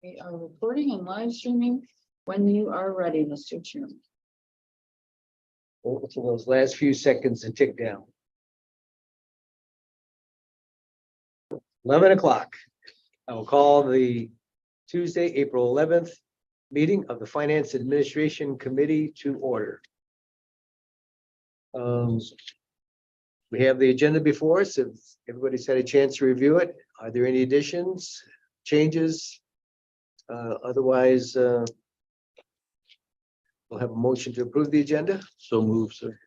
We are recording and live streaming when you are ready, Mr. Chairman. Over to those last few seconds and tick down. 11 o'clock. I will call the Tuesday, April 11th meeting of the Finance Administration Committee to order. We have the agenda before us. If everybody's had a chance to review it, are there any additions, changes? Otherwise, we'll have a motion to approve the agenda. So move, sir.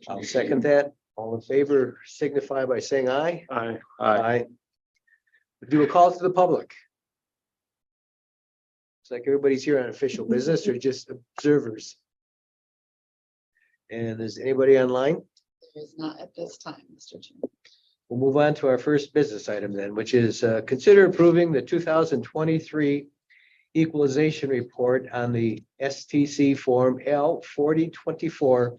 I'll second that. All in favor signify by saying aye. Aye. Aye. Do a call to the public. It's like everybody's here on official business or just observers. And is anybody online? There is not at this time, Mr. Chairman. We'll move on to our first business item then, which is consider approving the 2023 equalization report on the STC Form L 4024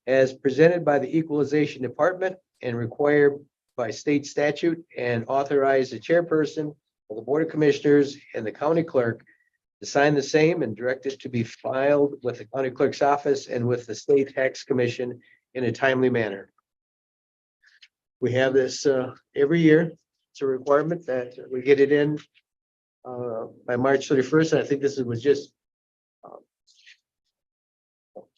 as presented by the Equalization Department and required by state statute, and authorize the chairperson of the Board of Commissioners and the county clerk to sign the same and direct it to be filed with the county clerk's office and with the state tax commission in a timely manner. We have this every year. It's a requirement that we get it in by March 31st. And I think this was just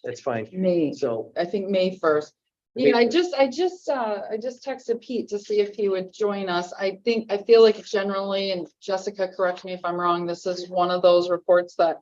that's fine. May, So I think May 1st. Yeah, I just texted Pete to see if he would join us. I feel like generally, and Jessica, correct me if I'm wrong, this is one of those reports that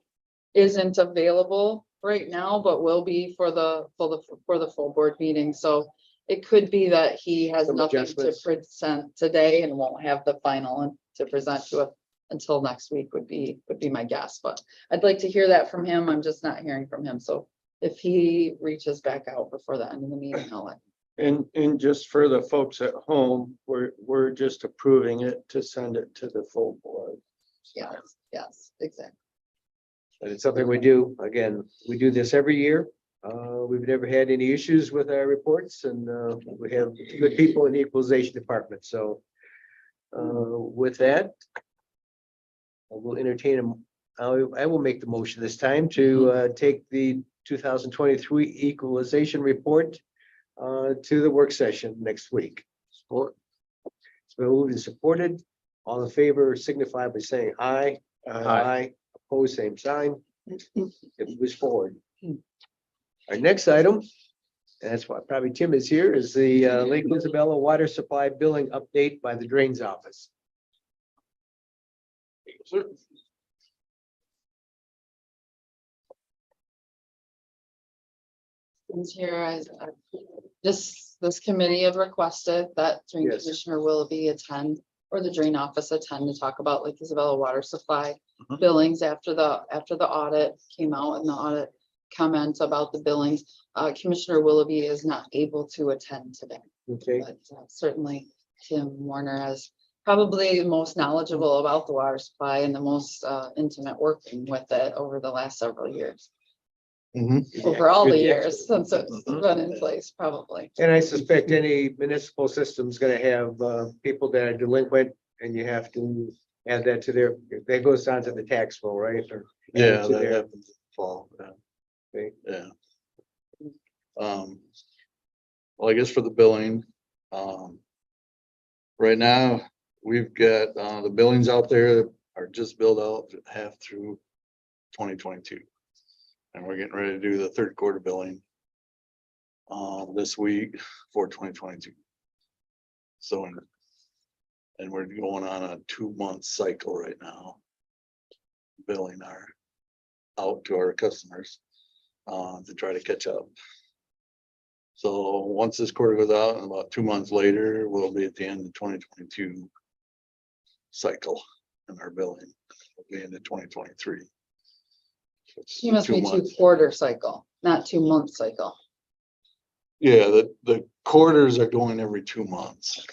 isn't available right now, but will be for the full board meeting. So it could be that he has Some nothing to adjustments. present today and won't have the final to present to us until next week would be my guess, but I'd like to hear that from him. I'm just not hearing from him. So if he reaches back out before the end of the meeting, I'll let. And just for the folks at home, we're just approving it to send it to the full board. Yes, exactly. but it's something we do. Again, we do this every year. We've never had any issues with our reports, and we have good people in the equalization department. So with that, I will entertain I will make the motion this time to take the 2023 equalization report to the work session next week. Support. It's been moved and supported. All in favor signify by saying aye. Aye. Opposed, same sign. It moves forward. Our next item, and that's why probably Tim is here, is the Lake Isabella water supply billing update by the drains office. Since here, this committee had requested that Drain Yes. Commissioner Willoughby attend, or the drain office attend to talk about Lake Isabella water supply Mhm. billings after the audit came out and the audit comments about the billings. Commissioner Willoughby is not able to attend today, Okay, but certainly Tim Warner is probably the most knowledgeable about the water supply and the most intimate working with it over the last several years. Over all the years since it's been in place, probably. and I suspect any municipal system is gonna have people that are delinquent, and you have to add that to their, that goes on to the tax roll, right? Or add it Yeah, to that their- happens in the fall. Okay. Yeah. Well, I guess for the billing, right now, we've got, the billings out there are just billed out half through 2022. And we're getting ready to do the third quarter billing this week for 2022. So, and we're going on a 2-month cycle right now. Billing out to our customers to try to catch up. So once this quarter goes out, and about 2 months later, we'll be at the end of 2022 cycle in our billing. We'll be into 2023. So it's You must be 2 months. 2-quarter cycle, not 2-month cycle. Yeah, the quarters are going every 2 months.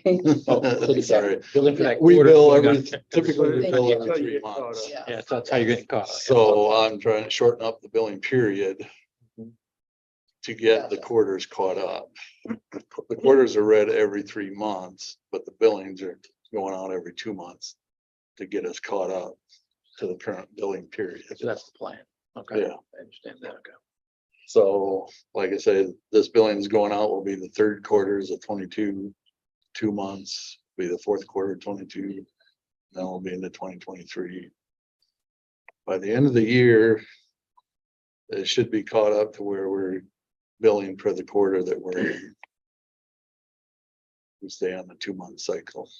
Sorry, Billing for that we quarter. bill going every, on. typically we Thank bill you. every 3 months. Yeah. Yeah, so that's how you're getting caught. So I'm trying to shorten up the billing period to get the Gotcha. quarters caught up. The quarters are read every 3 months, but the billings are going out every 2 months to get us caught up to the current billing period. So that's the plan. Okay. Yeah. I understand that. Okay. So, like I said, this billing is going out will be the third quarters of 22, 2 months, be the fourth quarter of 22. Then we'll be into 2023. By the end of the year, it should be caught up to where we're billing for the quarter that we're in. We stay on the 2-month cycle.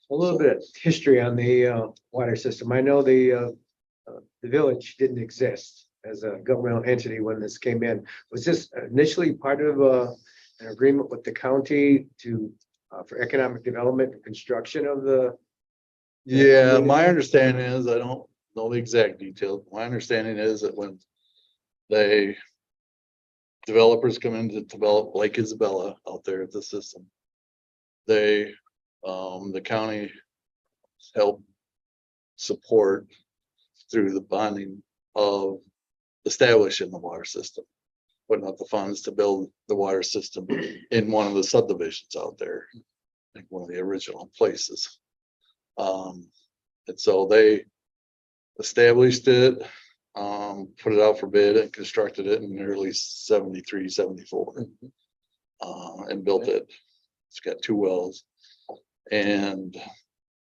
A little bit of history on the water system. I know the village didn't exist as a governmental entity when this came in. Was this initially part of an agreement with the county to for economic development and construction of the? Yeah, my understanding is, I don't know the exact details. My understanding is that when developers come in to develop Lake Isabella out there at the system, the county helped support through the bonding of establishing the water system, putting up the funds to build the water system in one of the subdivisions out there, like one of the original places. And so they established it, put it out for bid and constructed it in the early 73, 74. And built it. It's got 2 wells. And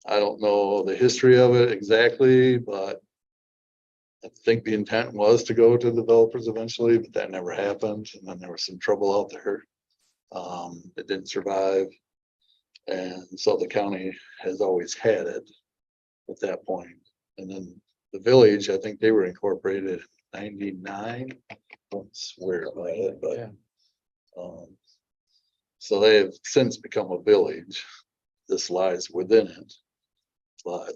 I don't know the history of it exactly, but I think the intent was to go to developers eventually, but that never happened. And then there was some trouble out there. It didn't survive. And so the county has always had it at that point. And then the village, I think they were incorporated in 99. That's weird about it, but Yeah. so they have since become a village. This lies within it, but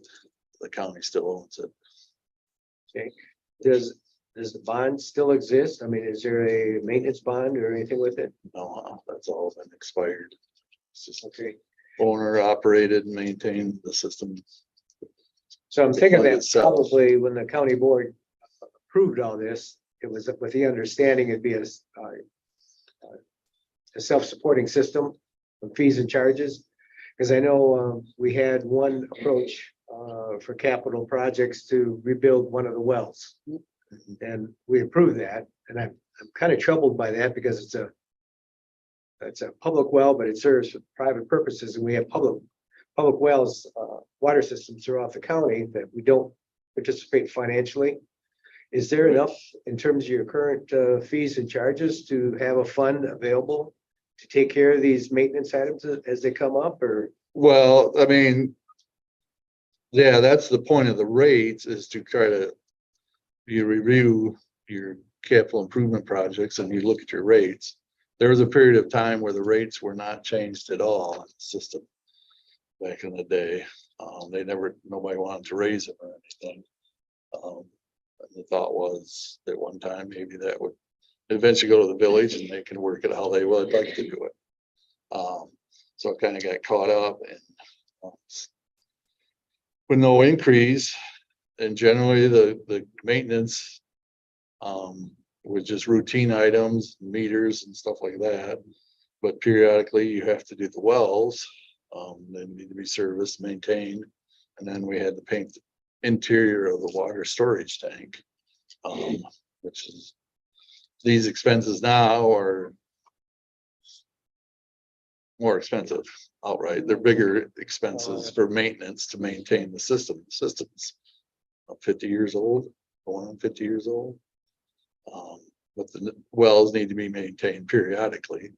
the county still owns it. Okay. Does the bond still exist? I mean, is there a maintenance bond or anything with it? No, that's all been expired. It's just Okay. owner operated and maintained the system. So I'm thinking fund that itself. probably when the county board approved all this, it was with the understanding it'd be a self-supporting system of fees and charges. Because I know we had one approach for capital projects to rebuild one of the wells. And we approved that, and I'm kind of troubled by that because it's a public well, but it serves for private purposes, and we have public wells, water systems throughout the county that we don't participate financially. Is there enough in terms of your current fees and charges to have a fund available to take care of these maintenance items as they come up, or? Well, I mean, yeah, that's the point of the rates, is to try to, you review your capital improvement projects and you look at your rates. There was a period of time where the rates were not changed at all in the system back in the day. Nobody wanted to raise it or anything. And the thought was that one time maybe that would eventually go to the village and they can work it how they would like to do it. So it kind of got caught up and with no increase, and generally the maintenance with just routine items, meters and stuff like that. But periodically you have to do the wells. They need to be serviced, maintained, and then we had to paint the interior of the water storage tank, which is, these expenses now are more expensive outright. They're bigger expenses for maintenance to maintain the system. The system's 50 years old, going on 50 years old. But the wells need to be maintained periodically.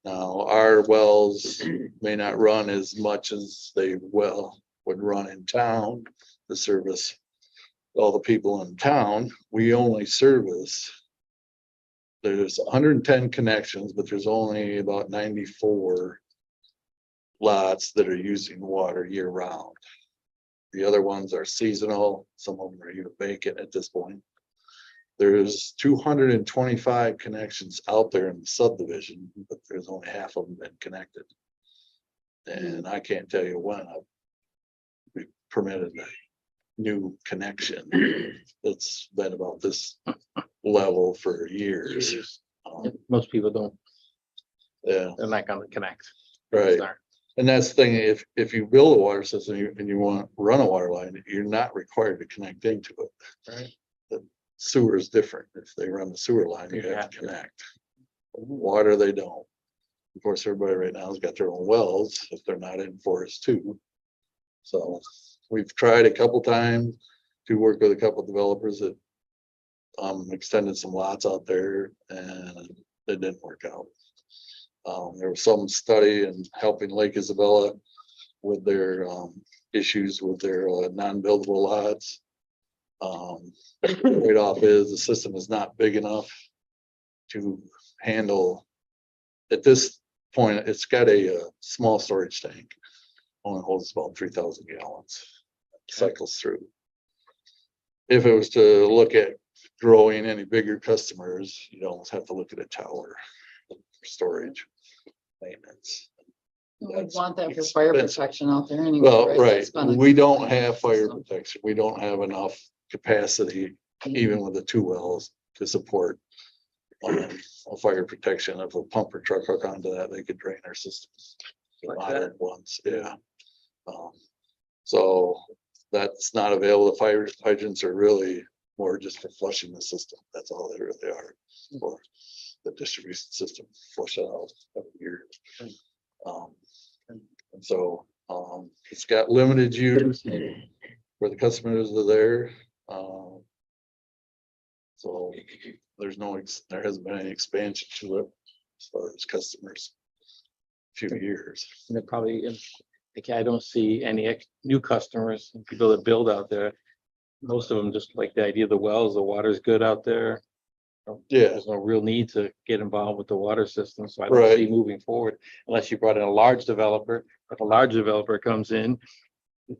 Now, our wells may not run as much as they would run in town to service all the people in town. We only service, there's 110 connections, but there's only about 94 lots that are using water year round. The other ones are seasonal. Some of them are even vacant at this point. There's 225 connections out there in the subdivision, but there's only half of them been connected. And I can't tell you when we permitted a new connection. It's been about this level for years. Most people don't, Yeah, they're not gonna connect. right. And that's the thing, if you build a water system and you want to run a water line, you're not required to connect into it. Right. The sewer is different. If they run the sewer line, you have to connect. Water, they don't. Of course, everybody right now has got their own wells if they're not in Forest 2. So we've tried a couple times to work with a couple developers that extended some lots out there and it didn't work out. There was some study in helping Lake Isabella with their issues with their non-buildable lots. Trade-off is the system is not big enough to handle. At this point, it's got a small storage tank, only holds about 3,000 gallons, cycles through. If it was to look at growing any bigger customers, you'd almost have to look at a tower for storage maintenance. We That's want that for fire expensive. protection out there anyway. Well, That's right, been a- we don't have fire protection, we don't have enough capacity, even with the 2 wells, to support a fire protection. If a pumper truck hook onto that, they could drain our systems. Like Not that? at once, yeah. So that's not available. The fire hydrants are really more just for flushing the system. That's all they really are for the distribution system, flush it out every year. And so, it's got limited use where the customers are there. So there's there hasn't been any expansion to it as far as customers. Few years. And they're probably, like, I don't see any new customers, and people that build out there. Most of them just like the idea of the wells, the water's good out there. Yeah, There's no real need to get involved with the water system, so I Right. don't see moving forward unless you brought in a large developer. If a large developer comes in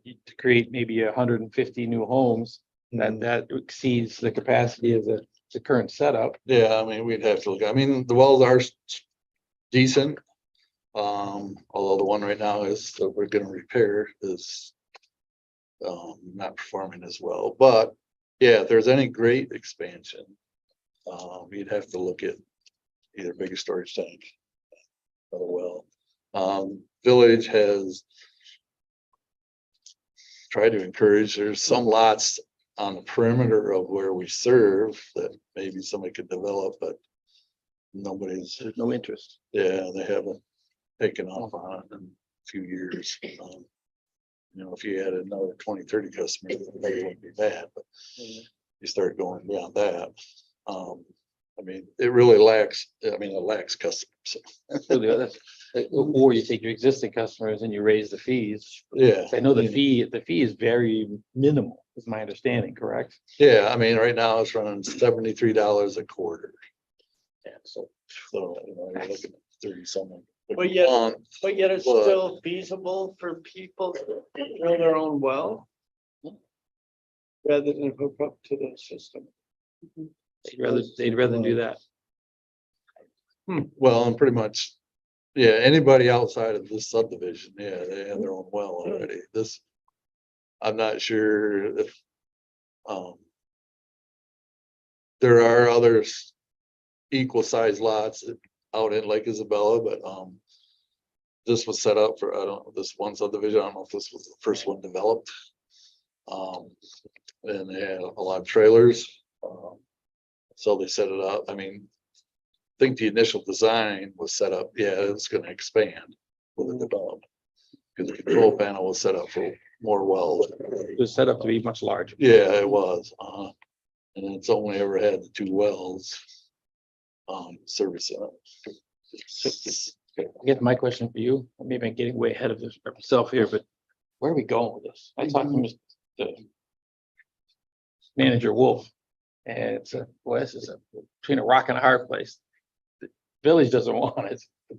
to create maybe 150 new homes, that exceeds the capacity of the current setup. yeah, I mean, we'd have to look, I mean, the wells are decent. Although the one right now is, that we're gonna repair is not performing as well, but yeah, if there's any great expansion, you'd have to look at either bigger storage tank or a well. Village has tried to encourage, there's some lots on the perimeter of where we serve that maybe somebody could develop, but nobody's, There's no interest. yeah, they haven't taken off on it in a few years. You know, if you had another 20, 30 customers, it wouldn't be bad, but you start going beyond that. I mean, it really lacks, it lacks customers. So the other- Or you take your existing customers and you raise the fees. Yeah. I know the fee is very minimal, is my understanding, correct? Yeah, I mean, right now it's running $73 a quarter. Yeah, so So, you know, you're looking at 30 something. But yet- Um, But yet it's But- still feasible for people to drill their own well. Rather than hook up to the system. they'd rather do that. Well, and pretty much, yeah, anybody outside of this subdivision, yeah, they have their own well already. This, I'm not sure if, there are others equal sized lots out in Lake Isabella, but, this was set up for, I don't know, this one subdivision, I don't know if this was the first one developed. And they had a lot of trailers, so they set it up, I mean, I think the initial design was set up, yeah, it's gonna expand with the development. Because the control panel was set up for more wells. It was set up to be much larger. Yeah, it was, and it's only ever had the 2 wells. Servicing it. I guess my question for you, maybe I'm getting way ahead of myself here, but where are we going with this? I talked to Mr. Manager Wolf, and it's between a rock and a hard place. The village doesn't want it. I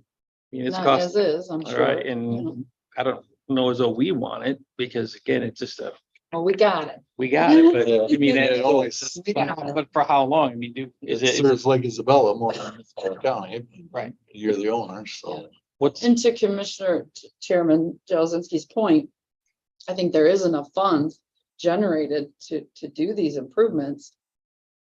mean, it's Not cost, as is, I'm all sure. right, you know. and I don't know as though we want it, because again, it's just Well, we got it. we got it, but Yeah. I mean, Yeah, that's it always- but for how long? I mean, is It it, serves Lake Isabella more than our county. Right. You're the owner, so. what's, And to Commissioner Chairman Jazinski's point, I think there is enough funds generated to do these improvements.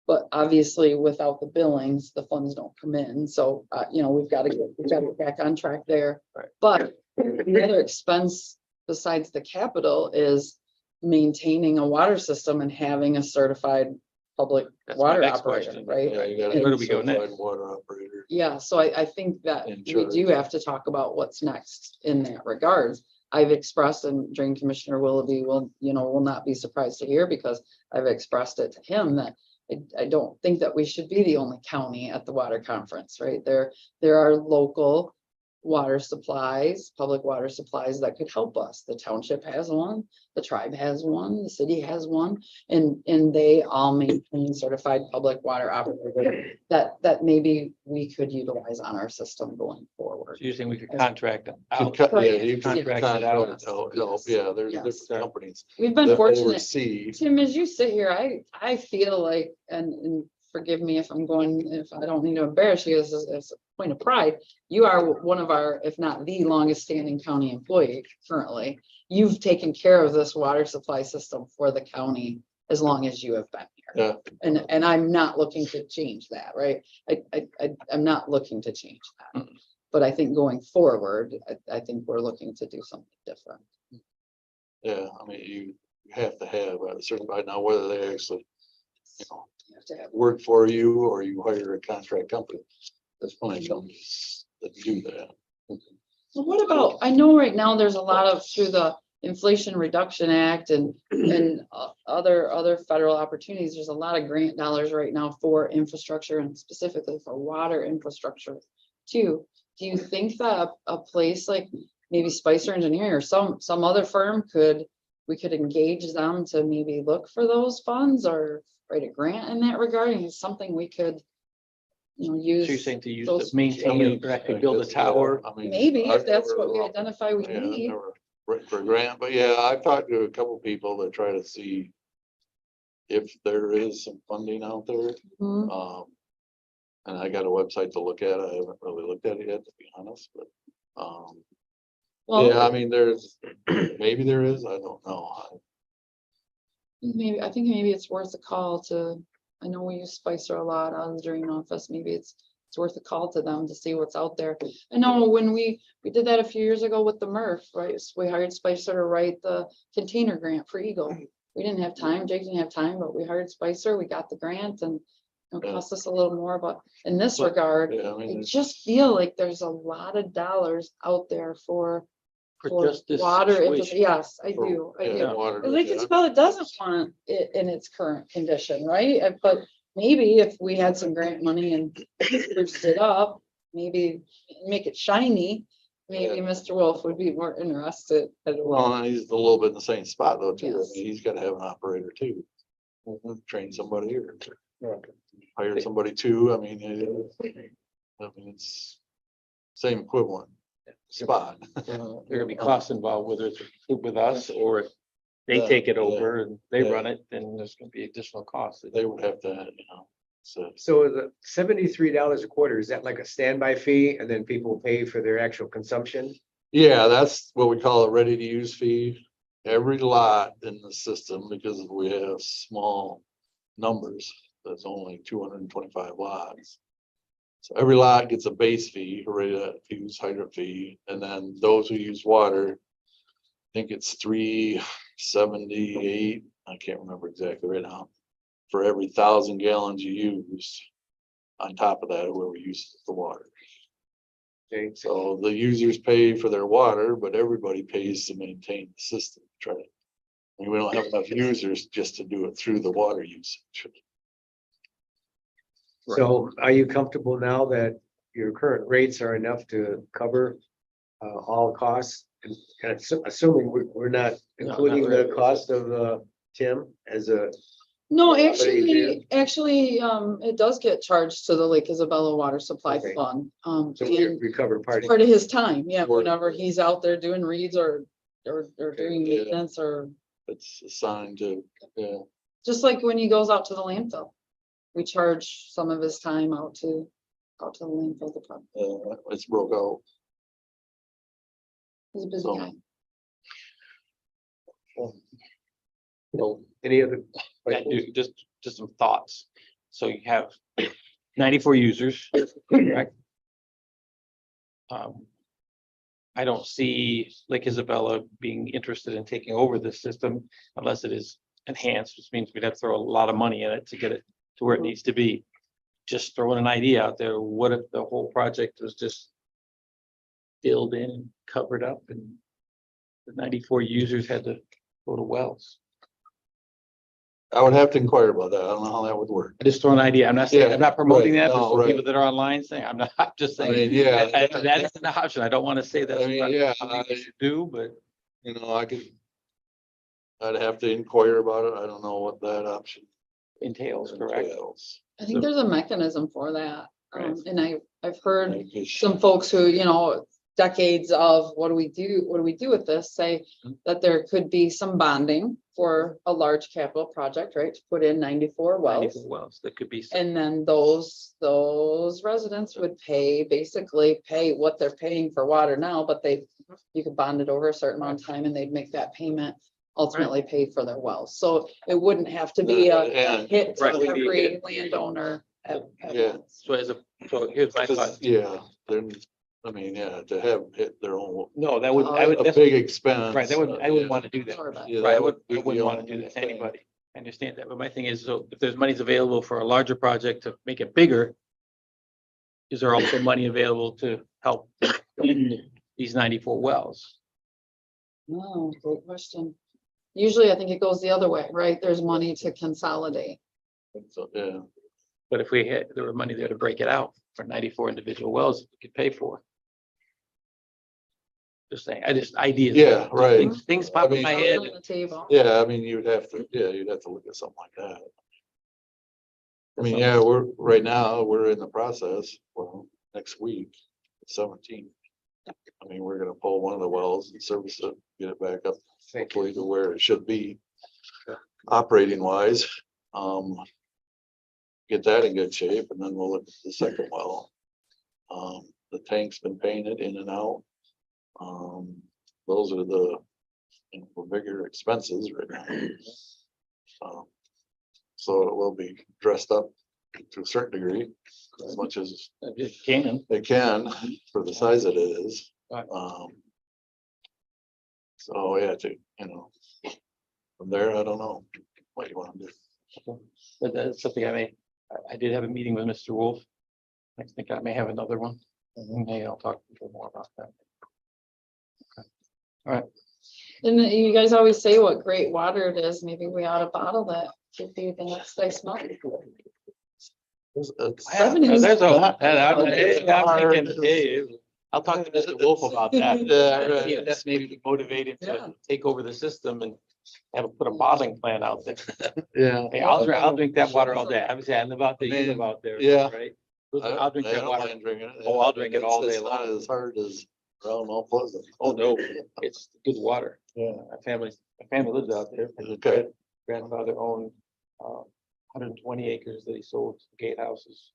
But obviously, without the billings, the funds don't come in. So, we've got to get back on track there. Right. But the other expense besides the capital is maintaining a water system and having a certified public That's my water next operator, question. right? Yeah, you gotta Where have do a we go certified next? water operator. Yeah, so I think that In we do charge. have to talk about what's next in that regards. I've expressed, and Drain Commissioner Willoughby will not be surprised to hear, because I've expressed it to him that I don't think that we should be the only county at the water conference, right? There are local water supplies, public water supplies that could help us. The township has one, the tribe has one, the city has one, and they all maintain certified public water operators that maybe we could utilize on our system going forward. So you're saying we could contract Could out? cut- Yeah, Right. you can Contract it contract out. out, yeah, there's Yes. different companies We've been that fortunate. oversee. Tim, as you sit here, I feel like, and forgive me if if I don't mean to embarrass you as a point of pride, you are one of our, if not the longest standing county employee currently. You've taken care of this water supply system for the county as long as you have been here. Yeah. And I'm not looking to change that, right? I'm not looking to change that. But I think going forward, I think we're looking to do something different. Yeah, I mean, you have to have a certified, now whether they actually, You have to have work for you or you hire a contract company. There's plenty of companies that do that. So what about, I know right now there's a lot of, through the Inflation Reduction Act and other federal opportunities, there's a lot of grant dollars right now for infrastructure and specifically for water infrastructure too. Do you think that a place like maybe Spicer Engineering or some other firm we could engage them to maybe look for those funds or write a grant in that regard? And it's something we could, use. So you're saying to use those- the maintain or actually build a tower? I mean, Maybe I've if that's what we never- identify we Yeah, I've need. never written for a grant, but yeah, I've talked to a couple people that try to see if there is some funding out there. Mhm. And I got a website to look at. I haven't really looked at it yet, to be honest, but, Well, yeah, I mean, maybe there is, I don't know. I think maybe it's worth a call to, I know we use Spicer a lot out of the drain office, maybe it's worth a call to them to see what's out there. I know when we did that a few years ago with the MRF, right? So we hired Spicer to write the container grant for Eagle. We didn't have time, Jake didn't have time, but we hired Spicer, we got the grant and it cost us a little more, but in this But, regard, Yeah, I I mean, just feel like there's a lot of dollars out there for just this water. situation. Yes, I for- do. I do. yeah, water. Lake yeah. Isabella doesn't want it in its current condition, right? But maybe if we had some grant money and spruced it up, maybe make it shiny, maybe Mr. Wolf would be more interested. Well, and he's a little bit in the same spot though, too. I Yes. mean, he's gotta have an operator too. Train somebody or hire somebody too. I mean, it's same equivalent spot. There are gonna be costs involved, whether it's with us or if they Yeah, take it yeah, over and they yeah. run it, then there's gonna be additional costs. They would have to, so. So the $73 a quarter, is that like a standby fee and then people pay for their actual consumption? Yeah, that's what we call a ready to use fee. Every lot in the system, because we have small numbers, there's only 225 lots. So every lot gets a base fee, a ready to use hydrant fee, and then those who use water, I think it's 378, I can't remember exactly right now, for every 1,000 gallons you use. On top of that, whoever uses the water. Okay, So the users pay for their water, but everybody pays to maintain the system. Try to. I mean, we don't have enough users just to do it through the water usage. so are you comfortable now that your current rates are enough to cover all costs? And assuming we're not including not the really. cost of Tim as a, No, Yeah, but he actually, it does get charged to the Lake Isabella Water Supply Okay. Fund. so we And recover part of part of his time, yeah, Or- whenever he's out there doing reads or doing Yeah. maintenance or It's assigned to, yeah, just like when he goes out to the landfill. We charge some of his time out to the landfill department. it's broke out. He's a busy So- guy. any other? Yeah, just some thoughts. So you have 94 users, correct? I don't see Lake Isabella being interested in taking over this system unless it is enhanced, which means we'd have to throw a lot of money in it to get it to where it needs to be. Just throwing an idea out there, what if the whole project was just filled in and covered up and the 94 users had to go to wells? I would have to inquire about that. I don't know how that would work. I just throw an idea. I'm not saying, I'm not promoting right. that, but No, for right. people that are online saying, I'm not, I'm just I saying. mean, yeah. That is an option. I don't want to say that's I mean, what yeah, we should do, but You know, I'd have to inquire about it. I don't know what that option entails, correct? entails. I think there's a mechanism for that. Right. And I've heard I guess- some folks who, decades of what do we do with this, say that there could be some bonding for a large capital project, right? To put in 94 wells. 94 wells, that could be. some- And then those residents would basically pay what they're paying for water now, but you could bond it over a certain amount of time and they'd make that payment, ultimately pay for their wells. So it wouldn't have to be a And- hit to Right. every landowner. at Yeah. once. So here's my thought. Yeah, then, I mean, yeah, to have hit their own, No, that would, I would, a that's, big expense. right, I wouldn't yeah. want to do that. Sort of. Yeah, Right, I that would, be I wouldn't the want to only do that to thing. anybody. I understand that, but my thing is, so if there's money's available for a larger project to make it bigger, is there also money available to help these 94 wells? Oh, great question. Usually I think it goes the other way, right? There's money to consolidate. So, yeah, But if there were money there to break it out for 94 individual wells, we could pay for. Just saying, ideas. Yeah, right. Things pop in I my mean- head. On the table. yeah, I mean, you'd have to look at something like that. I mean, yeah, right now, we're in the process, well, next week, 17. I mean, we're gonna pull one of the wells and service it, get it back up, hopefully to where it should be. Operating wise, get that in good shape, and then we'll look at the second well. The tank's been painted in and out. Those are the bigger expenses right now. So it will be dressed up to a certain degree, as much as It can. it can for the size that it is. Right. So yeah, from there, I don't know what you want to do. But that's something I did have a meeting with Mr. Wolf. I think I may have another one. Maybe I'll talk a little more about that. And you guys always say what great water it is. Maybe we ought to bottle that. Could be the next nice month. It's- Revenues. There's a lot. I'm thinking, hey, I'll talk to Mr. Wolf about that. Yeah, right. Yeah, that's maybe motivated Yeah. to take over the system and put a bottling plant out there. Yeah. Hey, I'll drink that water all day. Obviously, I live out there, you live out there. Yeah. Right? I'll drink that don't water. mind drinking it. Oh, I'll drink it all It's day not long. as hard as around Mount Pleasant. Oh, no, it's good water. Yeah. My family lives out there. Okay. Grandfather owned 120 acres that he sold to Gatehouses.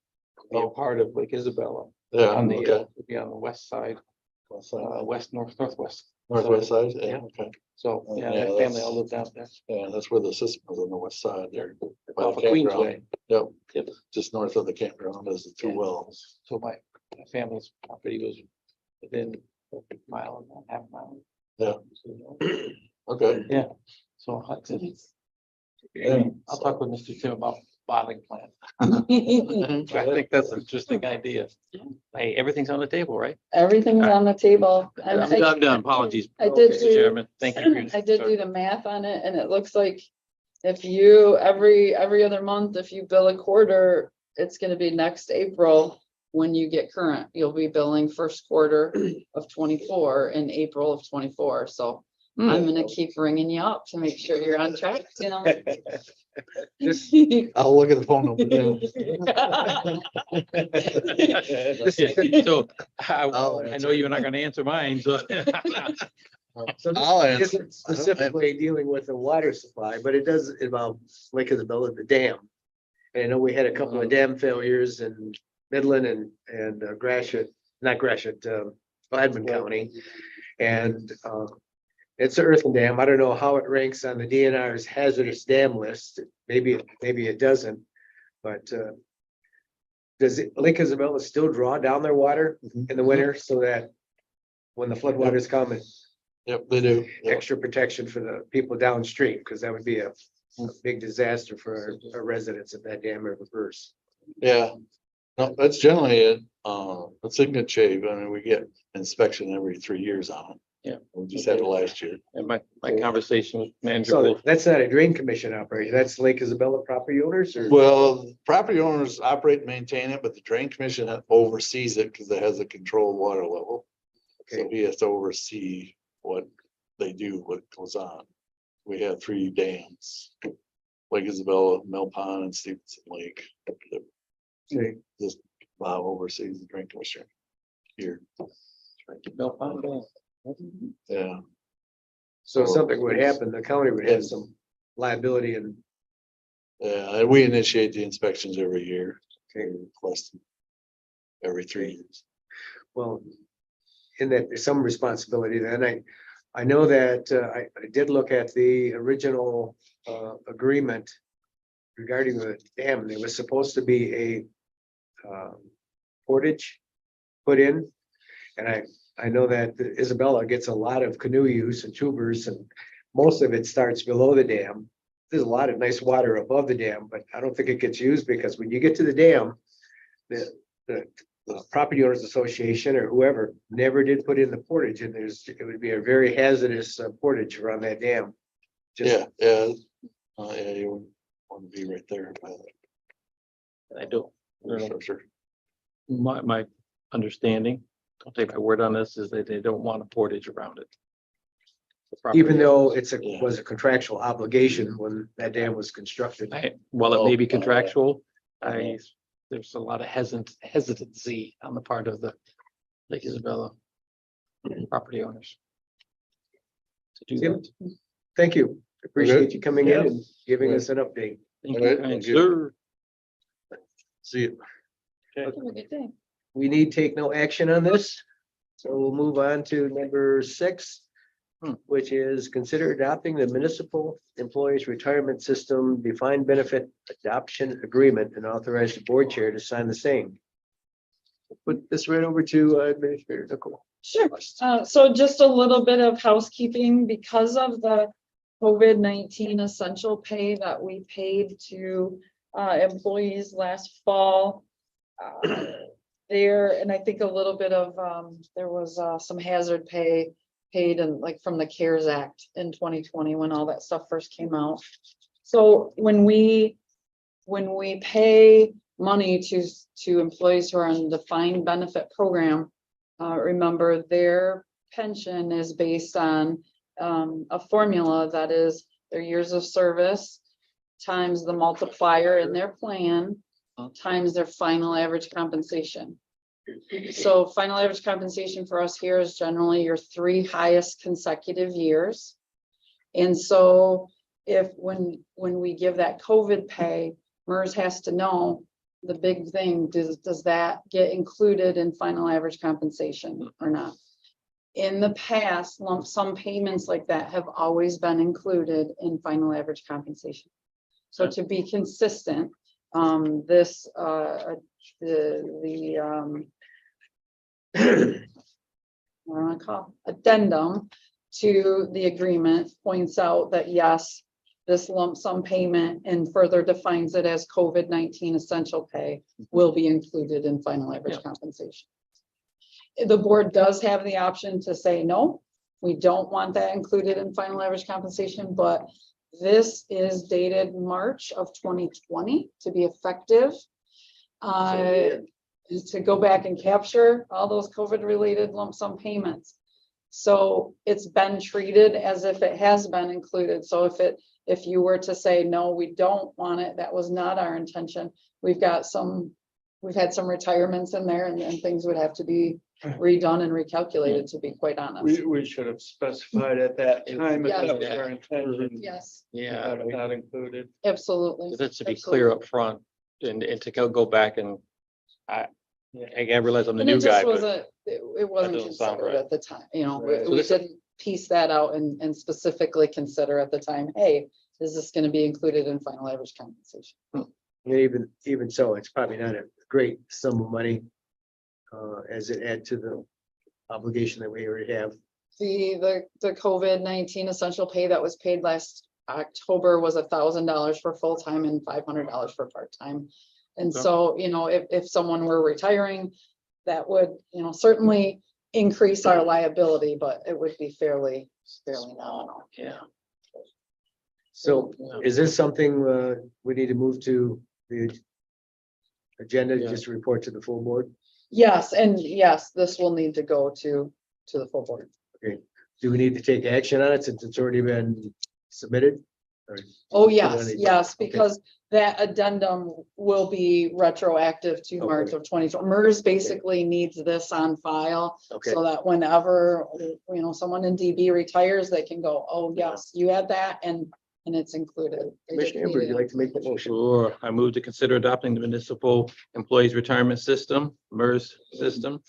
Be a Oh. part of Lake Isabella Yeah, on the, okay. would be on the west side, northwest. Northwest side, yeah, Yeah. okay. So, Oh, yeah, yeah, that family that's- all lived out there. Yeah, that's where the system is, on the west side there. by the Off of Queensway. campground. Yep, Yep. just north of the campground is the two Yeah. wells. So my family's property was within a mile and a half mile. Yeah. So, Okay. So Yeah. I'll talk with Mr. Tim about bottling plant. I think that's an interesting idea. Hey, everything's on the table, right? Everything's on the table. And I'm done. Apologies. I did Mr. do- Chairman. Thank you. for your- I did do the math on it and it looks like if you, every other month, if you bill a quarter, it's gonna be next April when you get current. You'll be billing first quarter of 24 in April of 24. So I'm gonna keep ringing you up to make sure you're on track, I'll look at the phone number. So I know you're not gonna answer mine, so. So I'll this answer. isn't specifically dealing with the water supply, but it does involve Lake Isabella, the dam. And I know we had a couple of dam failures in Midland and Gratiot, not Gratiot, Gladman County. And it's an earthen dam. I don't know how it ranks on the DNR's hazardous dam list. Maybe it doesn't. But does Lake Isabella still draw down their water in the winter so that when the floodwaters come and Yep, they do. Yep. extra protection for the people downstream, because that would be a big disaster for our residents if that dam ever bursts. Yeah, no, that's generally it's in good shape. I mean, we get inspection every 3 years on it. Yeah. We just had it last year. And my conversation with manager So Wolf, that's not a drain commission operation, that's Lake Isabella property owners or? Well, property owners operate and maintain it, but the drain commission oversees it because it has a controlled water level. So Okay. he has to oversee what they do, what goes on. We have 3 dams. Lake Isabella, Mill Pond and Stevenson Lake. Okay. This Bob oversees the drain commission here. Bill Pond, Yeah, So if something would happen, the county would have some liability and, yeah, and we initiate the inspections every year. Okay. We request them every 3 years. well, in that there's some responsibility then. I know that I did look at the original agreement regarding the dam. There was supposed to be a portage put in. And I know that Isabella gets a lot of canoe use and tubers, and most of it starts below the dam. There's a lot of nice water above the dam, but I don't think it gets used because when you get to the dam, the property owners association or whoever never did put in the portage, and it would be a very hazardous portage around that dam. Just- Yeah, yeah. Yeah, you would want to be right there. I don't, Sure, sure. my understanding, don't take my word on this, is that they don't want a portage around it. The property Even though owners- Yeah. was a contractual obligation when that dam was constructed. While it may be Oh, contractual, there's a lot of hesitancy on the part of the Lake Isabella property owners to do Tim? that. Thank you. Appreciate you coming in Yeah. and giving us an update. Thank All right, you, kind thank you. sir. See you. Have a good day. We need take no action on this. So we'll move on to number 6, which is consider adopting the municipal employees retirement system defined benefit adoption agreement and authorize the board chair to sign the same. Put this right over to Administrator Nicole. Sure. So just a little bit of housekeeping because of the COVID-19 essential pay that we paid to employees last fall. There, and I think a little bit of, there was some hazard pay paid and like from the CARES Act in 2020 when all that stuff first came out. So when we pay money to employees who are on the defined benefit program, remember their pension is based on a formula that is their years of service times the multiplier in their plan times their final average compensation. So final average compensation for us here is generally your 3 highest consecutive years. And so if when we give that COVID pay, MERS has to know the big thing, does that get included in final average compensation or not? In the past, lump sum payments like that have always been included in final average compensation. So to be consistent, this what do I want to call addendum to the agreement points out that yes, this lump sum payment and further defines it as COVID-19 essential pay will be included in final average compensation. The board does have the option to say, no, we don't want that included in final average compensation, but this is dated March of 2020 to be effective. To go back and capture all those COVID related lump sum payments. So it's been treated as if it has been included. So if you were to say, no, we don't want it, that was not our intention. We've had some retirements in there and things would have to be redone and recalculated, to be quite honest. We should have specified at that time if that was Yeah. our intention. Yes, Yeah, Not included. absolutely. that's to be clear up front and to go back and I realize I'm the And new it guy, just but wasn't, it wasn't doesn't sound considered right. at the time, you know, Right. So we this- didn't piece that out and specifically consider at the time, hey, is this gonna be included in final average compensation? And even so, it's probably not a great sum of money as it add to the obligation that we already have. The COVID-19 essential pay that was paid last October was $1,000 for full-time and $500 for part-time. And Okay. so, if someone were retiring, that would, certainly increase our liability, but it would be fairly nominal. Yeah. So is this something we need to move to the agenda, Yeah. just to report to the full board? Yes, and yes, this will need to go to the full board. Do we need to take action on it since it's already been submitted? Or- Oh, Do yes, any- yes, okay. because that addendum will be retroactive to March Okay. of 2020. MERS basically needs this on file Okay, so that whenever, someone in DB retires, they can go, oh, yes, you had that and it's included. They just Commissioner Amber, would need you it. like to make the motion? Sure. I move to consider adopting the municipal employees retirement system, MERS system,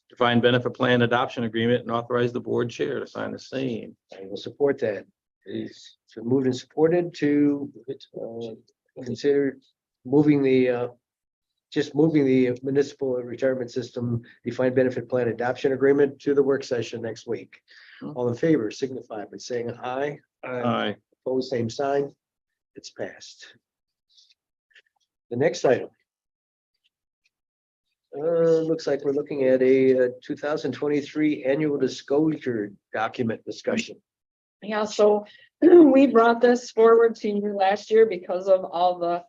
defined benefit plan adoption agreement, and authorize the board chair to sign the same. I will support that. It's been moved and supported to consider moving the municipal retirement system defined benefit plan adoption agreement to the work session next week. All in favor signify by saying aye. Aye. Opposed, same sign. It's passed. The next item. Looks like we're looking at a 2023 annual disclosure document discussion. Yeah, so we brought this forward to you last year because of all the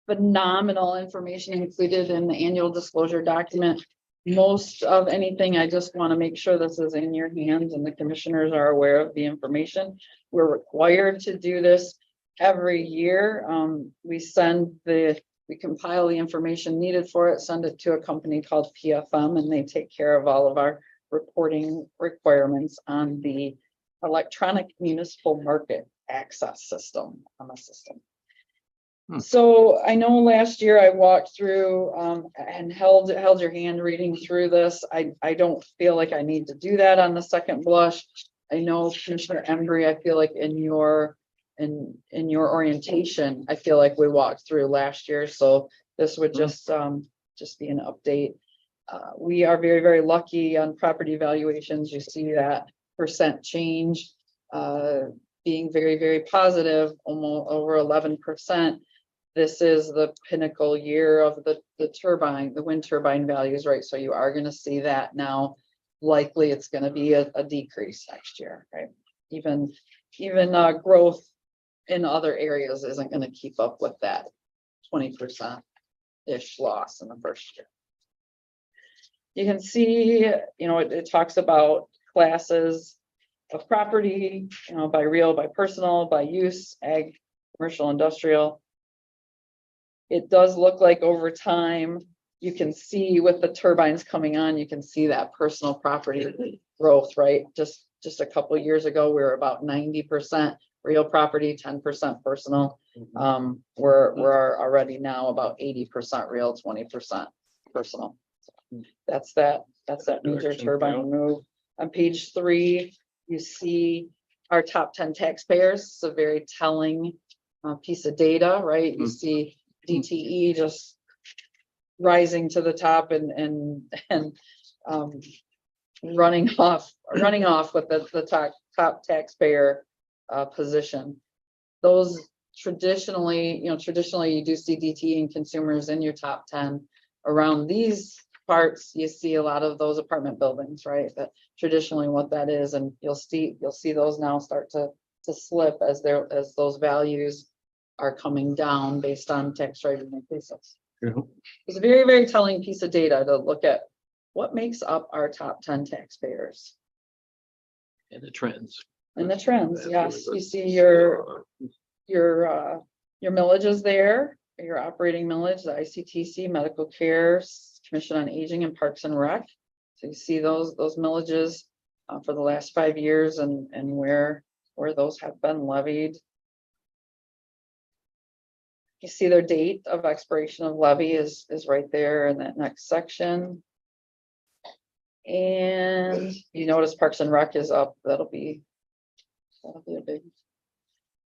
phenomenal information included in the annual disclosure document. Most of anything, I just want to make sure this is in your hands and the commissioners are aware of the information. We're required to do this every year. We compile the information needed for it, send it to a company called PFM, and they take care of all of our reporting requirements on the electronic municipal market access system on the system. So I know last year I walked through and held your hand reading through this. I don't feel like I need to do that on the second blush. I know Commissioner Embry, I feel like in your orientation, I feel like we walked through last year, so this would just be an update. We are very, very lucky on property valuations. You see that percent change being very, very positive, almost over 11%. This is the pinnacle year of the wind turbine values, right? So you are going to see that now. Likely it's going to be a decrease next year, right? Even growth in other areas isn't going to keep up with that 20%-ish loss in the first year. You can see, it talks about classes of property, by real, by personal, by use, ag, commercial, industrial. It does look like over time, you can see with the turbines coming on, you can see that personal property growth, right? Just a couple of years ago, we were about 90% real property, 10% personal. We're already now about 80% real, 20% personal. That's that major Direction, turbine move. On page 3, you see our top 10 taxpayers. It's a very telling piece of data, right? You see DTE just rising to the top and running off with the top taxpayer position. Those traditionally you do see DTE and consumers in your top 10. Around these parts, you see a lot of those apartment buildings, right? That traditionally what that is, and you'll see those now start to slip as those values are coming down based on tax rate increases. It's a very, very telling piece of data to look at what makes up our top 10 taxpayers. And the trends. And the trends, That's yes, really you good. see your millages there, your operating millage, the ICTC, medical care, Commission on Aging, and Parks and Rec. So you see those millages for the last 5 years and where those have been levied. You see their date of expiration of levy is right there in that next section. And you notice Parks and Rec is up. That'll be a big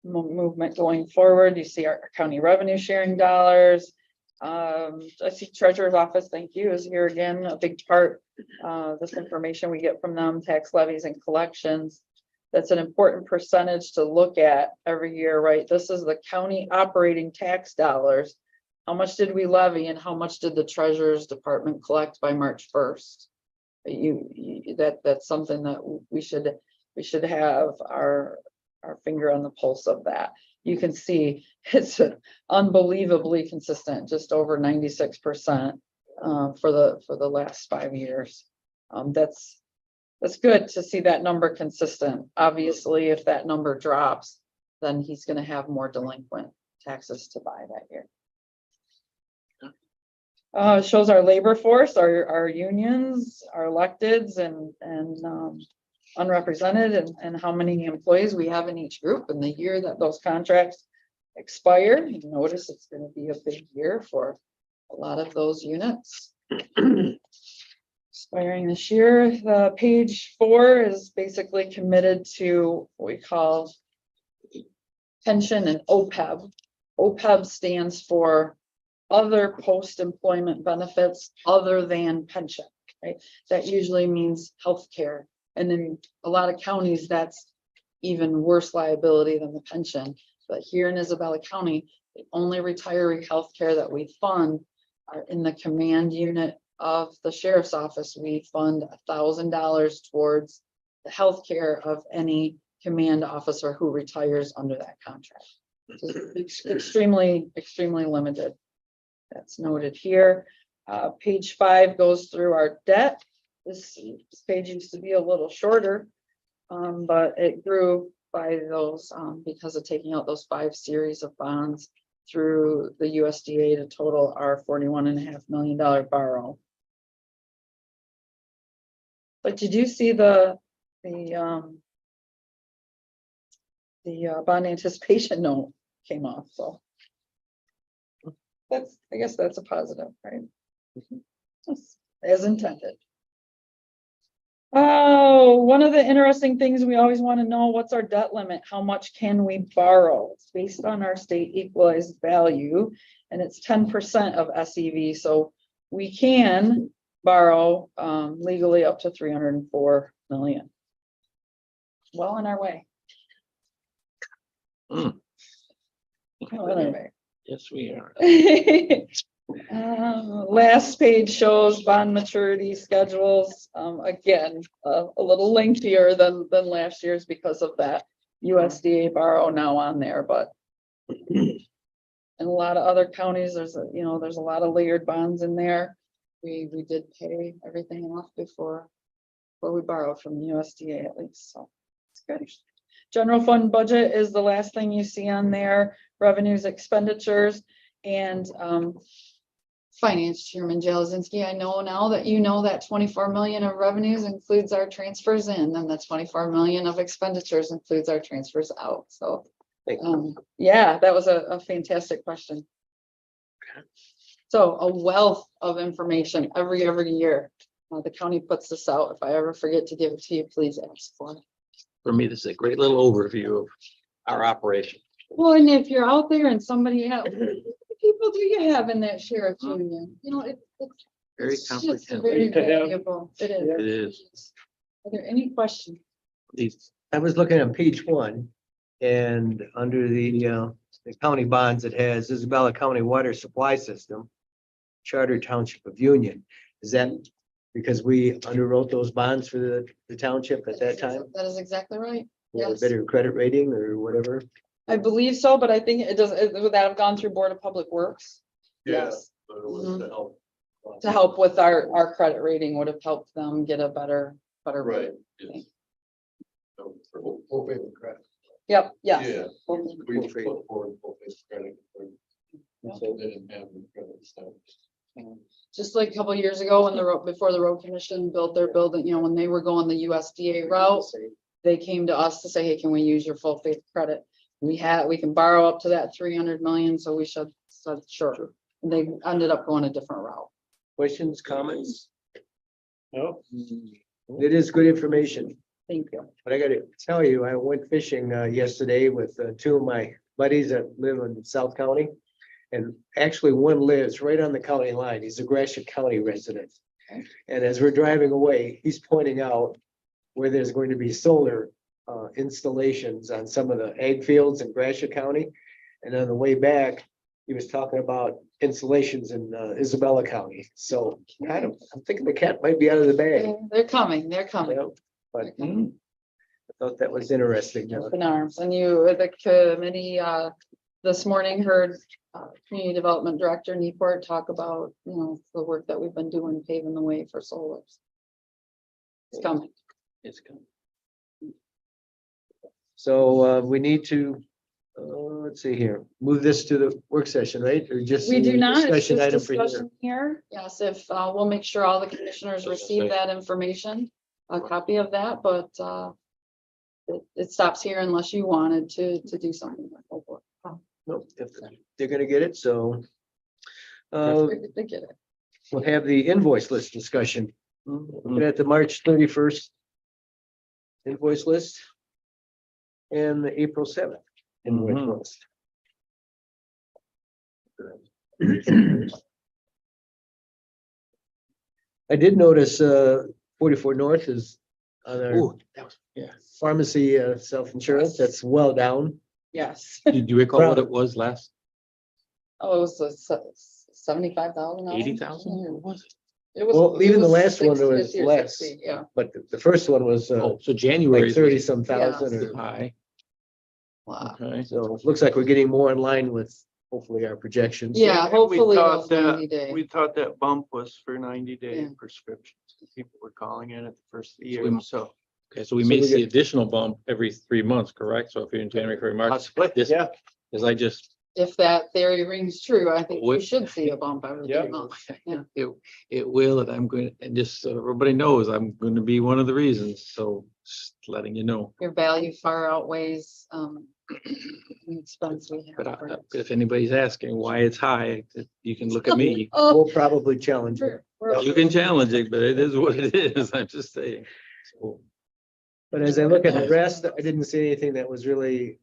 movement going forward. You see our county revenue sharing dollars. I see treasurer's office, thank you, is here again, a big part. This information we get from them, tax levies and collections. That's an important percentage to look at every year, right? This is the county operating tax dollars. How much did we levy and how much did the treasurer's department collect by March 1st? That's something that we should have our finger on the pulse of that. You can see it's unbelievably consistent, just over 96% for the last 5 years. That's good to see that number consistent. Obviously, if that number drops, then he's going to have more delinquent taxes to buy that year. It shows our labor force, our unions, our electeds and unrepresented and how many employees we have in each group and the year that those contracts expire. You notice it's going to be a big year for a lot of those units. Expiring this year. The page 4 is basically committed to what we call pension and OPEB. OPEB stands for other post-employment benefits other than pension, right? That usually means healthcare. And in a lot of counties, that's even worse liability than the pension. But here in Isabella County, the only retiree healthcare that we fund are in the command unit of the sheriff's office. We fund $1,000 towards the healthcare of any command officer who retires under that contract. It's extremely limited. That's noted here. Page 5 goes through our debt. This page used to be a little shorter, but it grew by those because of taking out those 5 series of bonds through the USDA to total our $41.5 million borrow. But you do see the bond anticipation note came off, so I guess that's a positive, right? As intended. Oh, one of the interesting things we always want to know, what's our debt limit? How much can we borrow? It's based on our state equalized value, and it's 10% of SEV. So we can borrow legally up to 304 million. Well on our way. Well on our way. Yes, we are. Last page shows bond maturity schedules. Again, a little lengthier than last year's because of that USDA borrow now on there, but in a lot of other counties, there's a lot of layered bonds in there. We did pay everything off before we borrowed from the USDA at least, so it's good. General fund budget is the last thing you see on there. Revenues, expenditures, and Finance Chairman Jelezinski, I know now that you know that 24 million of revenues includes our transfers in, and the 24 million of expenditures includes our transfers out. So, yeah, that was a fantastic question. So a wealth of information every year. The county puts this out. If I ever forget to give it to you, please ask for it. For me, this is a great little overview of our operation. Well, and if you're out there and somebody else, how many people do you have in that sheriff's union? You know, it's Very just comprehensive. very To have. valuable. It is. It is. Are there any questions? These, I was looking on page 1 and under the county bonds, it has Isabella County Water Supply System, Charter Township of Union. Is that because we underwrote those bonds for the township at that time? That is exactly right. We had a Yes. better credit rating or whatever? I believe so, but I think it does, would that have gone through Board of Public Works? Yeah. Yes. But it was to help. To help with our credit rating would have helped them get a better Right. rate. yes. So, for full faith and credit. Yep, yes. Yeah. We Full put faith. forward full faith and credit. So they didn't have the credit stuff. Just like a couple of years ago when before the road commission built their building, you know, when they were going the USDA route, they came to us to say, hey, can we use your full faith credit? We can borrow up to that 300 million. So we said, sure. And they ended up going a different route. Questions, comments? No. It is good information. Thank you. But I gotta tell you, I went fishing yesterday with 2 of my buddies that live in South County. And actually, one lives right on the county line. He's a Gratiot County resident. Okay. And as we're driving away, he's pointing out where there's going to be solar installations on some of the ag fields in Gratiot County. And on the way back, he was talking about installations in Isabella County. So I'm thinking the cat might be out of the bag. They're coming, they're coming. Yeah, But They're coming. I thought that was interesting. Open arms. And the committee, this morning heard Community Development Director Newport talk about, the work that we've been doing, paving the way for solars. It's coming. It's coming. So we need to, let's see here, move this to the work session, right? Or just? We do a not, it's discussion just item for here? discussion here. Yes, if, we'll make sure all the commissioners receive that information, a copy of that, but, it stops here unless you wanted to do something. Nope, if they're gonna get it, so. They get it. We'll have the invoice list discussion. Looking at the March 31st invoice list. And the April 7th invoice Mhm. list. I did notice 44 North is on our Ooh, that was, yeah. pharmacy self-insurance, that's well down. Yes. Do you recall what it was last? Oh, it was 75,000. 80,000? What was it? It was. Well, even it the last one 60 was or less. 60, yeah. But the first one was Oh, so January. like 30 some thousand. Yes. or- High, Wow. okay. So it looks like we're getting more in line with hopefully our projections. Yeah, We hopefully thought those 90 that, day. we thought that bump was for 90-day Yeah. prescriptions. People were calling in at the first of the So year, we- so. Okay, so we So may we see get- additional bump every 3 months, correct? So if you're in January, February, March, Possibly, this, yeah. because I just, If that theory rings true, I think we Wait. should see a bump every Yeah. 3 months. Yeah. it will, and I'm going, and just so everybody knows, I'm going to be one of the reasons, so just letting you know. Your value far outweighs, the expense we But have. for it. if anybody's asking why it's high, you can look at me. Oh, We'll probably challenge it. You can challenge it, but it is what it is, I'm just saying. So, But as I look at the rest, I didn't see anything that was really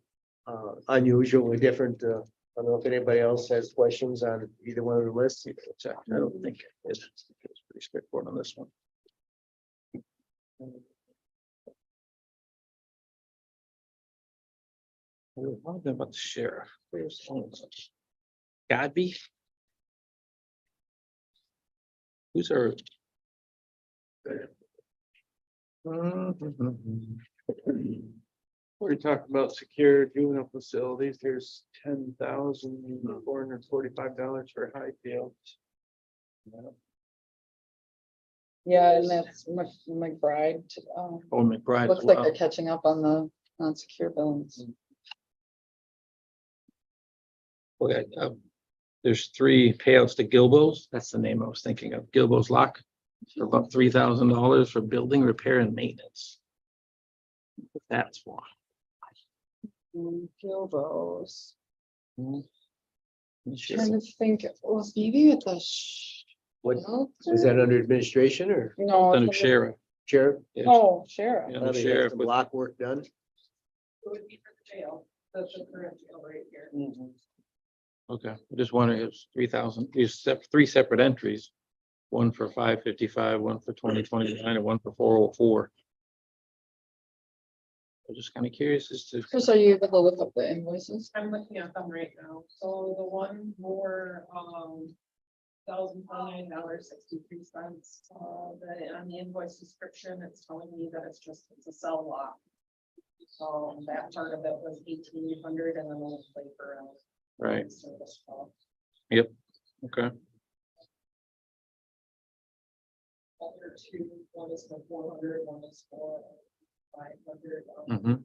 unusual or different. I don't know if anybody else has questions on either one of the lists. I don't think it's pretty straightforward on this one. What about the sheriff? Where's Godby? Who's our? We talked about secure juvenile facilities. There's $10,445 for Highfield. Yeah, and that's McBride. Oh, McBride. Looks like they're catching up on the non-secure billings. Okay, there's 3 payouts to Gilbo's. That's the name I was thinking of. Gilbo's Lock for about $3,000 for building repair and maintenance. That's why. Gilbo's. Sure. Trying to think, it was maybe at the. What is that under administration or No. Under it's sheriff. sheriff? Oh, sheriff. Yeah, Now the they have sheriff some with, block work done. It would be for the jail, that's the current jail right here. okay, I just wondering, it's 3,000, these 3 separate entries. One for 555, one for 2029, and one for 404. I'm just kind of curious as to, Chris, are you able to look up the invoices? I'm looking at them right now, so the one for, $1,049.63, on the invoice description, it's telling me that it's a cell block. So that part of it was 1,800 and then we'll pay for. right, Service call. okay, Other two, one is for 400, one is for 500. mhm,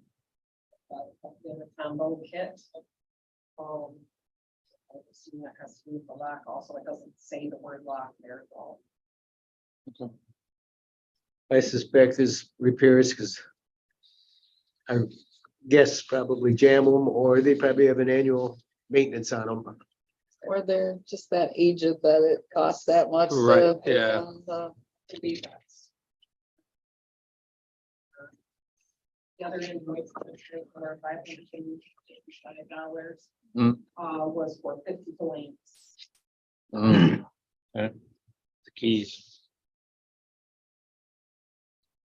In the combo kit. I assume that has to do with the lock also, it doesn't say the word lock there at all. I suspect is repairs because I guess probably jam them or they probably have an annual maintenance on them. Or they're just that aged that it costs that much. to Right, put yeah. on the- To be that's. The other invoice for $585 Mm. was for 50 blanks. Okay. The keys.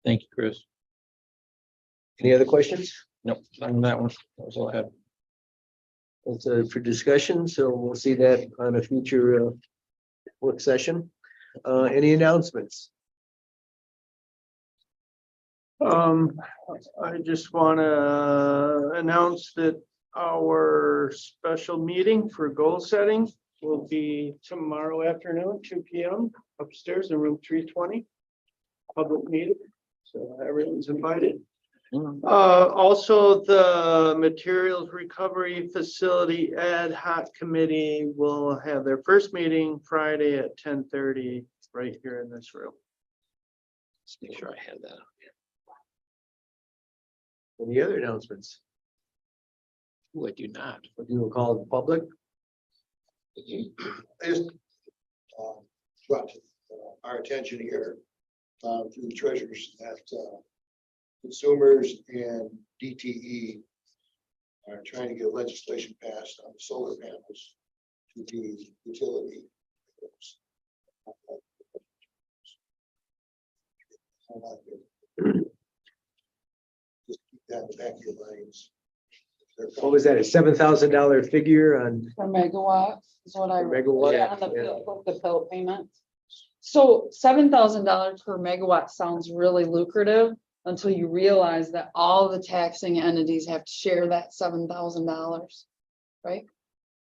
Thank you, Chris. Any other questions? Nope, not on that one. That was all I had. It's for discussion, so we'll see that on a future work session. Any announcements? I just wanna announce that our special meeting for goal setting will be tomorrow afternoon, 2 p.m. upstairs in room 320. Public meeting, so everyone's invited. Also, the materials recovery facility ad hoc committee will have their first meeting Friday at 10:30 right here in this room. Let's make sure I had that. Any other announcements? Ooh, I do not. What you will call the public? I just brought to our attention here through the treasurers that consumers and DTE are trying to get legislation passed on solar panels to be utility. Just keep that in the back of your minds. What was that, a $7,000 figure on Per megawatt is what I. megawatt? Yeah, on the bill payment. So $7,000 per megawatt sounds really lucrative until you realize that all the taxing entities have to share that $7,000. Right?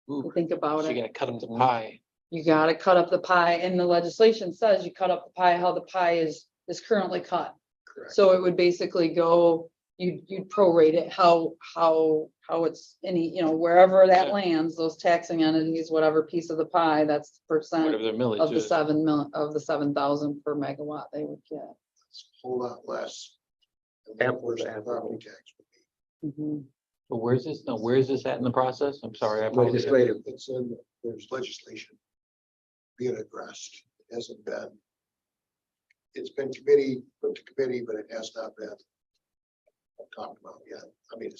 You think about So it. you're gonna cut them to pie. You gotta cut up the pie, and the legislation says you cut up the pie how the pie is currently cut. Correct. So it would basically go, you'd prorate it, how it's any, wherever that Yeah. lands, those taxing entities, whatever piece of the pie, that's the percent Whatever their millage of the is. 7,000 per megawatt they would get. It's a whole lot less. than Half what the the half. property tax would be. Mhm. But where's this? No, where is this at in the process? I'm sorry. I apologize. Legislative. It's in, there's legislation being addressed. It hasn't been. It's been put to committee, but it has not been talked about yet. I mean,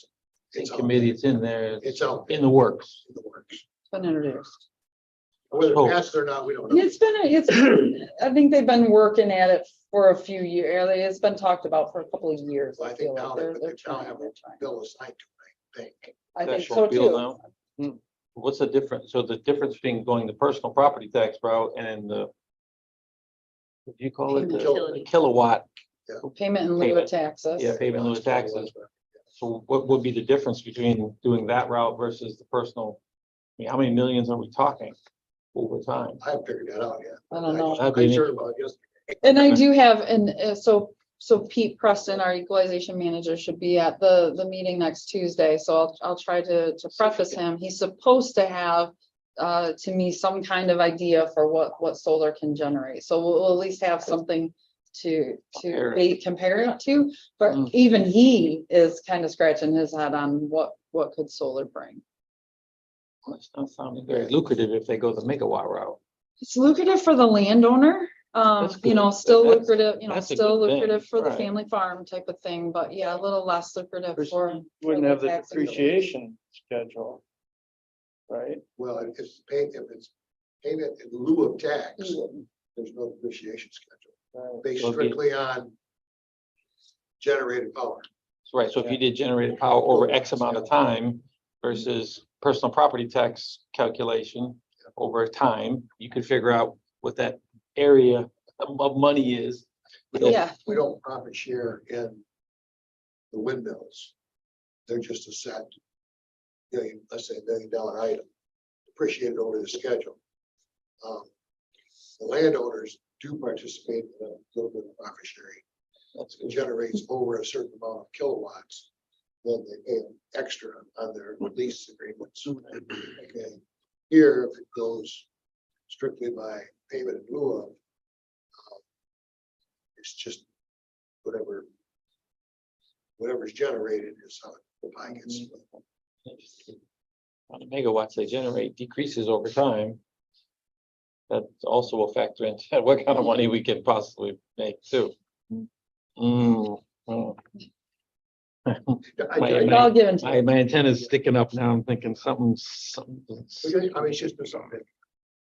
it's out Committee, there. it's in there. It's out In the works. in the works. It's been introduced. Whether Oh. it passed or not, we don't And know. I think they've been working at it for a few years. It's been talked about for a couple of years. I I think feel now like they they're now trying, have a they're trying. bill assigned to it, I think. I That think shall so feel too. now. What's the difference? So the difference between going the personal property tax route and the, what do you call it? The kilowatt, Payment in lieu of Payment. taxes. yeah, payment in lieu of taxes. So what would be the difference between doing that route versus the personal? I mean, how many millions are we talking over time? I haven't figured that out yet. I don't know. That'd be I heard about it yesterday. And I do have, so Pete Preston, our equalization manager, should be at the meeting next Tuesday, so I'll try to preface him. He's supposed to have to me some kind of idea for what solar can generate, so we'll at least have something to compare it to, but Mm. even he is kind of scratching his head on what could solar bring. Well, it's not sounding very lucrative if they go the megawatt route. It's lucrative for the landowner, That's good. still That's- lucrative, that's a still good thing, lucrative for the right. family farm type of thing, but yeah, a little less lucrative First, for. you Wouldn't for have the taxing. depreciation schedule. Right? Well, if it's payment in lieu of tax, You wouldn't. there's no depreciation schedule. Right. Based So it'd be- strictly on generated power. Right, so if you did generated power over X amount of time versus personal property tax calculation over time, you could figure out what that area of money is. Yeah. We don't profit share in the windmills. They're just a set, let's say $1 million item, depreciated over the schedule. The landowners do participate in a little bit of profit sharing. That's It good. generates over a certain amount of kilowatts, then they pay extra on their lease agreements. Okay, here, if it goes strictly by payment in lieu of, it's just whatever's generated is how the pie gets split. On the megawatts they generate decreases over time. That also will factor into what kind of money we can possibly make too. Mm, mm. I My- tell you, It's all given to My, you. my antenna's sticking up now. I'm thinking something's. I mean, it's just been something to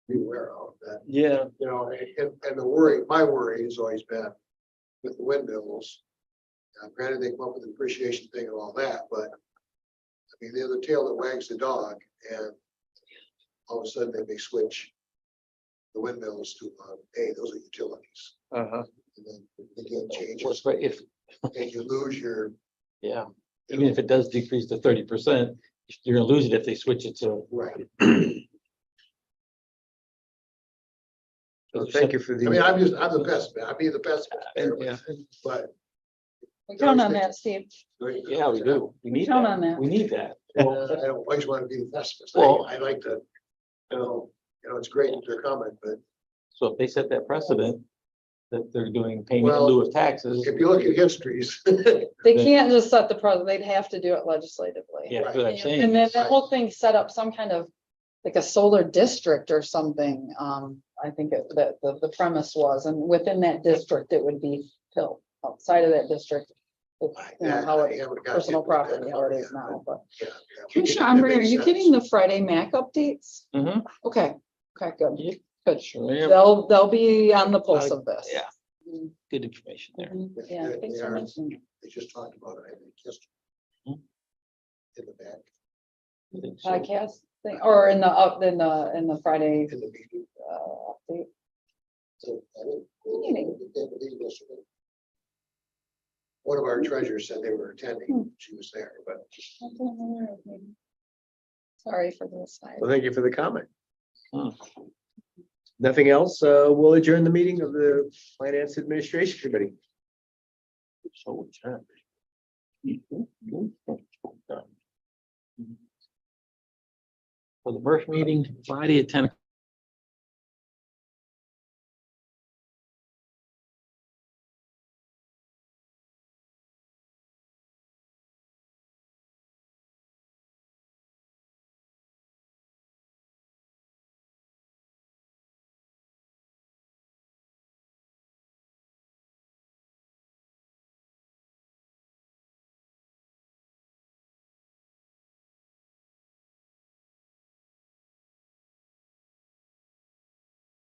be aware of that, Yeah, you know, and the worry, my worry has always been with the windmills. Granted, they come up with the appreciation thing and all that, but I mean, they're the tail that wags the dog, and all of a sudden they may switch the windmills to, hey, those are utilities. uh-huh. And then again, change, Of course, right, if, and you lose your, yeah, even if it does decrease to 30%, you're gonna lose it if they switch it to. right. Well, thank you for I mean, the, I'm the best, man. I'd be the best, Yeah, but. We count on that, Steve. yeah, we do. We need Count that. on that. We need that. Well, I don't always want to be the pessimist. Well- I like to, it's great that they're coming, but So if they set that precedent, that they're doing payment in Well, lieu of taxes. if you look at histories, They Then- can't just set the president, they'd have to do it legislatively. Yeah, that's what I'm And saying. then the whole thing set up some kind of, like a solar district or something, I think that the premise was, and within that district, it would be built. Outside of that district, it's, you know, how it, personal property, how it is now, but. Commissioner Andre, are you getting the Friday Mac updates? Mhm. Okay, good, Yeah. good. Sure, yeah. They'll be on the pulse of this. Yeah. Good information there. Yeah, They thanks for are. mentioning it. They just talked about it, I think, yesterday. Hmm. In the back, I think so. Podcast thing, or in the Friday, in the meeting. update. So, I think- Meeting. I believe yesterday. One of our treasurers said they were attending, she was there, but Sorry for the aside. well, thank you for the comment. Hmm. Nothing else, we'll adjourn the meeting of the Finance Administration Committee. So, for the first meeting, Friday at 10 o'clock.